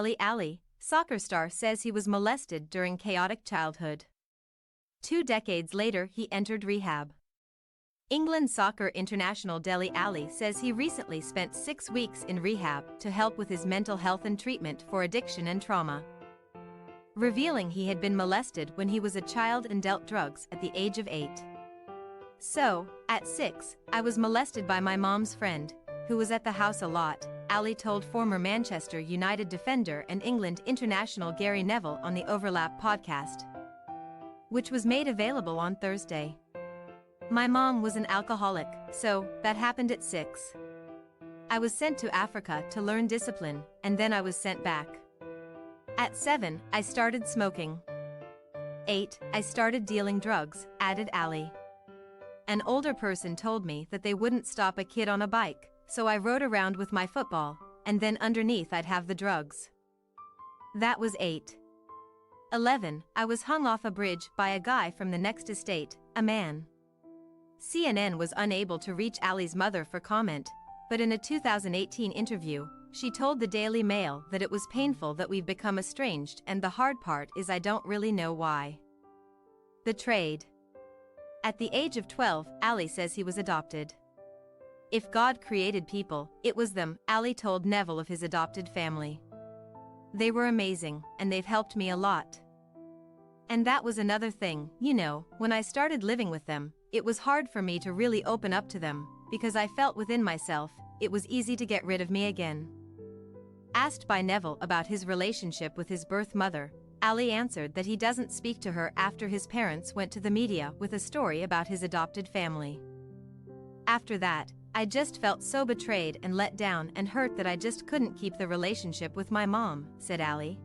Dele Alli, soccer star, says he was molested during chaotic childhood. 2 decades later, he entered rehab. England soccer international Dele Alli says he recently spent 6 weeks in rehab to help with his mental health and treatment for addiction and trauma, revealing he had been molested when he was a child and dealt drugs at the age of 8. "So, at 6, I was molested by my mom's friend, who was at the house a lot," Alli told former Manchester United defender and England international Gary Neville on the Overlap podcast, which was made available on Thursday. "My mom was an alcoholic, so that happened at 6. I was sent to Africa to learn discipline, and then I was sent back. At 7, I started smoking. 8, I started dealing drugs," added Alli. "An older person told me that they wouldn't stop a kid on a bike, so I rode around with my football, and then underneath I'd have the drugs. That was 8. 11, I was hung off a bridge by a guy from the next estate, a man." CNN was unable to reach Alli's mother for comment, but in a 2018 interview, she told the Daily Mail that it was painful that we've become estranged, and the hard part is I don't really know why. The trade. At the age of 12, Alli says he was adopted. "If God created people, it was them," Alli told Neville of his adopted family. "They were amazing, and they've helped me a lot. And that was another thing, when I started living with them, it was hard for me to really open up to them, because I felt within myself, it was easy to get rid of me again." Asked by Neville about his relationship with his birth mother, Alli answered that he doesn't speak to her after his parents went to the media with a story about his adopted family. "After that, I just felt so betrayed and let down and hurt that I just couldn't keep the relationship with my mom," said Alli.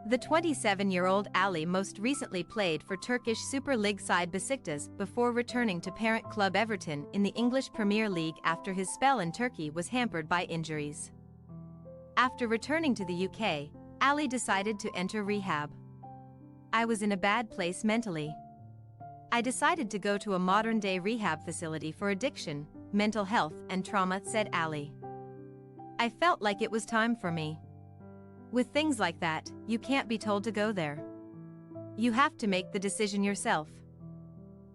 The 27-year-old Alli most recently played for Turkish Super League side Besiktas before returning to parent club Everton in the English Premier League after his spell in Turkey was hampered by injuries. After returning to the UK, Alli decided to enter rehab. "I was in a bad place mentally. I decided to go to a modern-day rehab facility for addiction, mental health and trauma," said Alli. "I felt like it was time for me. With things like that, you can't be told to go there. You have to make the decision yourself.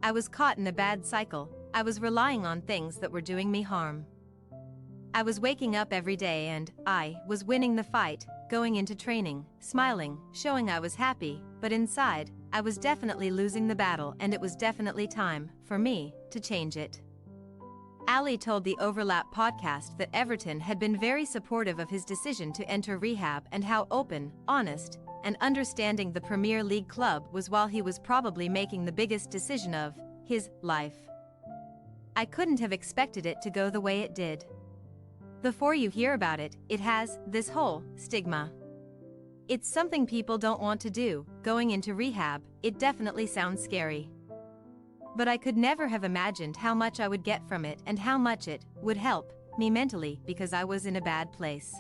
I was caught in a bad cycle. I was relying on things that were doing me harm. I was waking up every day and I was winning the fight, going into training, smiling, showing I was happy, but inside, I was definitely losing the battle, and it was definitely time for me to change it." Alli told the Overlap podcast that Everton had been very supportive of his decision to enter rehab and how open, honest, and understanding the Premier League club was while he was probably making the biggest decision of his life. "I couldn't have expected it to go the way it did. Before you hear about it, it has this whole stigma. It's something people don't want to do, going into rehab. It definitely sounds scary. But I could never have imagined how much I would get from it and how much it would help me mentally because I was in a bad place."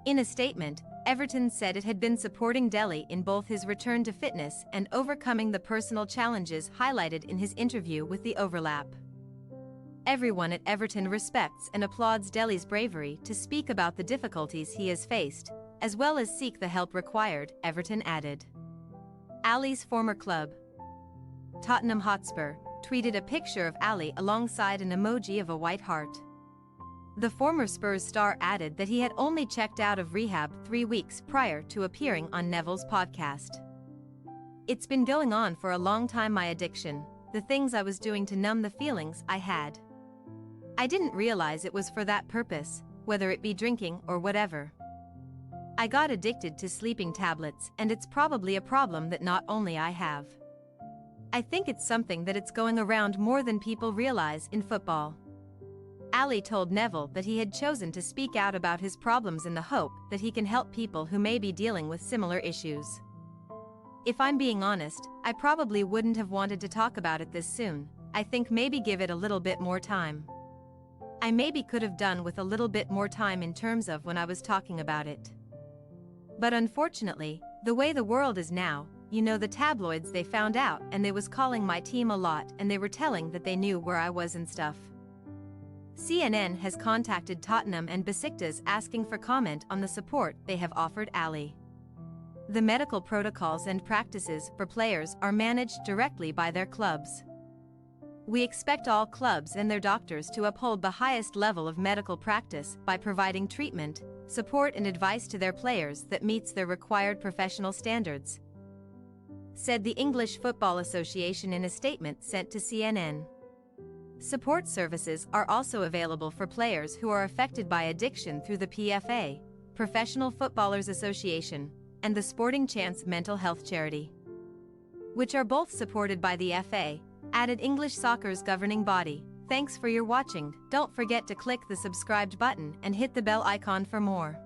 In a statement, Everton said it had been supporting Dele in both his return to fitness and overcoming the personal challenges highlighted in his interview with The Overlap. "Everyone at Everton respects and applauds Dele's bravery to speak about the difficulties he has faced, as well as seek the help required," Everton added. Alli's former club, Tottenham Hotspur, tweeted a picture of Alli alongside an emoji of a white heart. The former Spurs star added that he had only checked out of rehab 3 weeks prior to appearing on Neville's podcast. "It's been going on for a long time, my addiction, the things I was doing to numb the feelings I had. I didn't realize it was for that purpose, whether it be drinking or whatever. I got addicted to sleeping tablets, and it's probably a problem that not only I have. I think it's something that it's going around more than people realize in football." Alli told Neville that he had chosen to speak out about his problems in the hope that he can help people who may be dealing with similar issues. "If I'm being honest, I probably wouldn't have wanted to talk about it this soon. I think maybe give it a little bit more time. I maybe could have done with a little bit more time in terms of when I was talking about it. But unfortunately, the way the world is now, the tabloids, they found out and they was calling my team a lot and they were telling that they knew where I was and stuff. CNN has contacted Tottenham and Besiktas asking for comment on the support they have offered Alli. The medical protocols and practices for players are managed directly by their clubs. We expect all clubs and their doctors to uphold the highest level of medical practice by providing treatment, support and advice to their players that meets their required professional standards, said the English Football Association in a statement sent to CNN. Support services are also available for players who are affected by addiction through the PFA, Professional Footballers Association, and the Sporting Chance mental health charity, which are both supported by the FA, added English soccer's governing body. Thanks for your watching. Don't forget to click the subscribed button and hit the bell icon for more.